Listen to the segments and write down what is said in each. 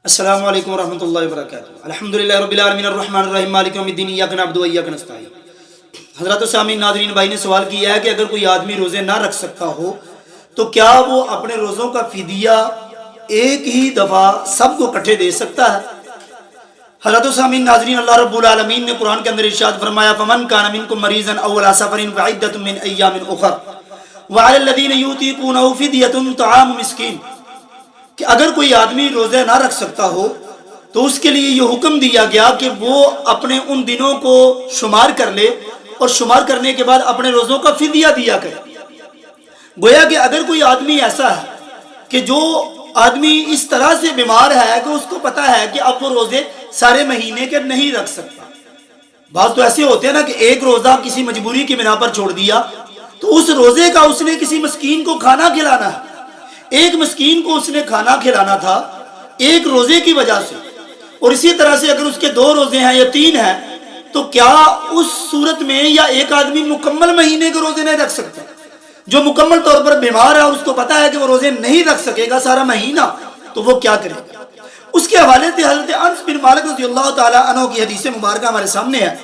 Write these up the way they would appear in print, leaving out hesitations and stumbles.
السلام علیکم ورحمۃ اللہ وبرکاتہ۔ الحمدللہ رب العالمین الرحمن الرحیم مالک یوم الدین ایاک نعبد و ایاک نستعین۔ حضرات سامعین ناظرین بھائی نے سوال کیا ہے کہ اگر کوئی آدمی روزے نہ رکھ سکتا ہو تو کیا وہ اپنے روزوں کا فدیہ ایک ہی دفعہ سب کو اکٹھے دے سکتا ہے؟ حضرات سامعین ناظرین، اللہ رب العالمین نے قرآن کے اندر ارشاد فرمایا فمن کان منکم مریضا او علی سفر فعدۃ من ایام اخر وعلی الذین یطیقونہ فدیۃ طعام مسکین، کہ اگر کوئی آدمی روزے نہ رکھ سکتا ہو تو اس کے لیے یہ حکم دیا گیا کہ وہ اپنے ان دنوں کو شمار کر لے اور شمار کرنے کے بعد اپنے روزوں کا فدیہ دیا کرے۔ گویا کہ اگر کوئی آدمی ایسا ہے کہ جو آدمی اس طرح سے بیمار ہے کہ اس کو پتا ہے کہ اب وہ روزے سارے مہینے کے نہیں رکھ سکتا، بعض تو ایسے ہوتے ہیں نا کہ ایک روزہ کسی مجبوری کی بنا پر چھوڑ دیا تو اس روزے کا اس نے کسی مسکین کو کھانا کھلانا ہے، ایک مسکین کو اس نے کھانا کھلانا تھا ایک روزے کی وجہ سے، اور اسی طرح سے اگر اس کے 2 روزے ہیں یا 3 ہیں تو کیا اس صورت میں یا ایک آدمی مکمل مہینے کے روزے نہیں رکھ سکتا؟ جو مکمل طور پر بیمار ہے اور اس کو پتا ہے کہ وہ روزے نہیں رکھ سکے گا سارا مہینہ، تو وہ کیا کرے گا؟ اس کے حوالے سے حضرت انس بن مالک رضی اللہ تعالی عنہ کی حدیث مبارکہ ہمارے سامنے ہے۔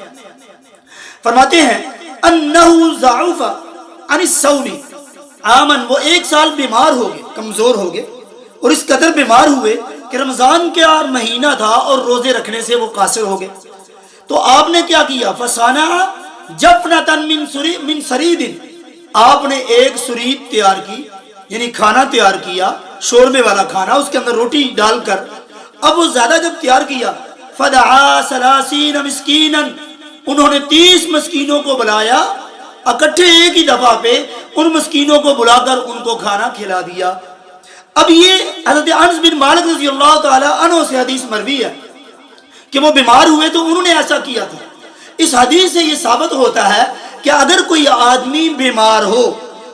فرماتے ہیں انہو ضعف عن الصوم آمن، وہ 1 سال بیمار ہو گئے، کمزور ہو گئے، اور اس قدر بیمار ہوئے کہ رمضان کا مہینہ تھا اور روزے رکھنے سے وہ قاصر ہو گئے، تو آپ نے کیا کیا؟ فصنع جفنۃ من سرید، آپ نے ایک سرید تیار کی، یعنی کھانا تیار کیا، شوربے والا کھانا، اس کے اندر روٹی ڈال کر، اب وہ زیادہ جب تیار کیا فدعا 30 مسکینا، انہوں نے 30 مسکینوں کو بلایا، اکٹھے ایک ہی دفعہ پہ ان مسکینوں کو بلا کر ان کو کھانا کھلا دیا۔ اب یہ حضرت انس بن مالک رضی اللہ تعالی عنہ سے حدیث مروی ہے کہ وہ بیمار ہوئے تو انہوں نے ایسا کیا تھا۔ اس حدیث سے یہ ثابت ہوتا ہے کہ اگر کوئی آدمی بیمار ہو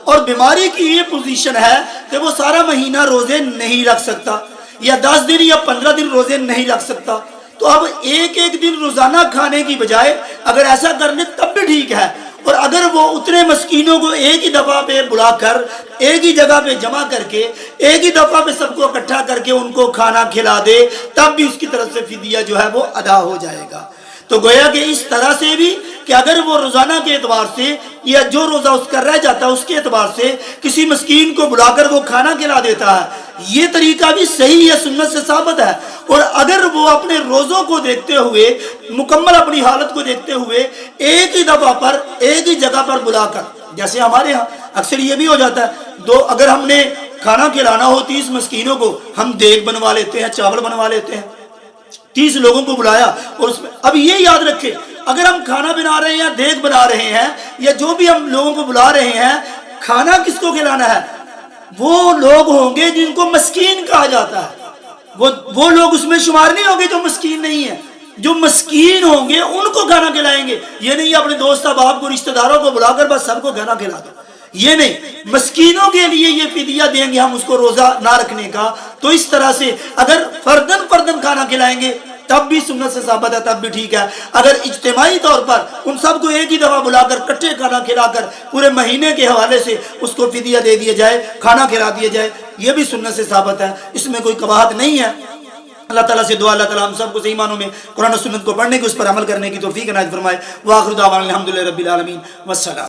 اور بیماری کی یہ پوزیشن ہے کہ وہ سارا مہینہ روزے نہیں رکھ سکتا یا 10 دن یا 15 دن روزے نہیں رکھ سکتا، تو اب ایک دن روزانہ کھانے کی بجائے اگر ایسا کرنے تب بھی ٹھیک ہے، اور اگر وہ اتنے مسکینوں کو ایک ہی دفعہ پہ بلا کر ایک ہی جگہ پہ جمع کر کے ایک ہی دفعہ پہ سب کو اکٹھا کر کے ان کو کھانا کھلا دے تب بھی اس کی طرف سے فدیہ جو ہے وہ ادا ہو جائے گا۔ تو گویا کہ اس طرح سے بھی کہ اگر وہ روزانہ کے اعتبار سے یا جو روزہ اس کا رہ جاتا ہے اس کے اعتبار سے کسی مسکین کو بلا کر وہ کھانا کھلا دیتا ہے، یہ طریقہ بھی صحیح ہے، سنت سے ثابت ہے۔ اور اگر وہ اپنے روزوں کو دیکھتے ہوئے مکمل اپنی حالت کو دیکھتے ہوئے ایک ہی دفعہ پر ایک ہی جگہ پر بلا کر، جیسے ہمارے ہاں اکثر یہ بھی ہو جاتا ہے، اگر ہم نے کھانا کھلانا ہو 30 مسکینوں کو، ہم دیگ بنوا لیتے ہیں، چاول بنوا لیتے ہیں، 30 لوگوں کو بلایا، اور اس میں اب یہ یاد رکھے اگر ہم کھانا بنا رہے ہیں یا دیگ بنا رہے ہیں یا جو بھی ہم لوگوں کو بلا رہے ہیں، کھانا کس کو کھلانا ہے؟ وہ لوگ ہوں گے جن کو مسکین کہا جاتا ہے، وہ لوگ اس میں شمار نہیں ہوں گے جو مسکین نہیں ہیں، جو مسکین ہوں گے ان کو کھانا کھلائیں گے۔ یہ نہیں اپنے دوست احباب کو رشتہ داروں کو بلا کر بس سب کو کھانا کھلا دو، یہ نہیں، مسکینوں کے لیے یہ فدیہ دیں گے ہم اس کو روزہ نہ رکھنے کا۔ تو اس طرح سے اگر فردن کھانا کھلائیں گے تب بھی سنت سے ثابت ہے، تب بھی ٹھیک ہے۔ اگر اجتماعی طور پر ان سب کو ایک ہی دفعہ بلا کر کٹھے کھانا کھلا کر پورے مہینے کے حوالے سے اس کو فدیہ دے دیا جائے، کھانا کھلا دیا جائے، یہ بھی سنت سے ثابت ہے، اس میں کوئی قباحت نہیں ہے۔ اللہ تعالیٰ سے دعا اللہ تعالیٰ ہم سب کو صحیح معنوں میں قرآن و سنت کو پڑھنے کی، اس پر عمل کرنے کی توفیق عنایت فرمائے۔ وآخر دعوانا الحمدللہ رب العالمین، والسلام۔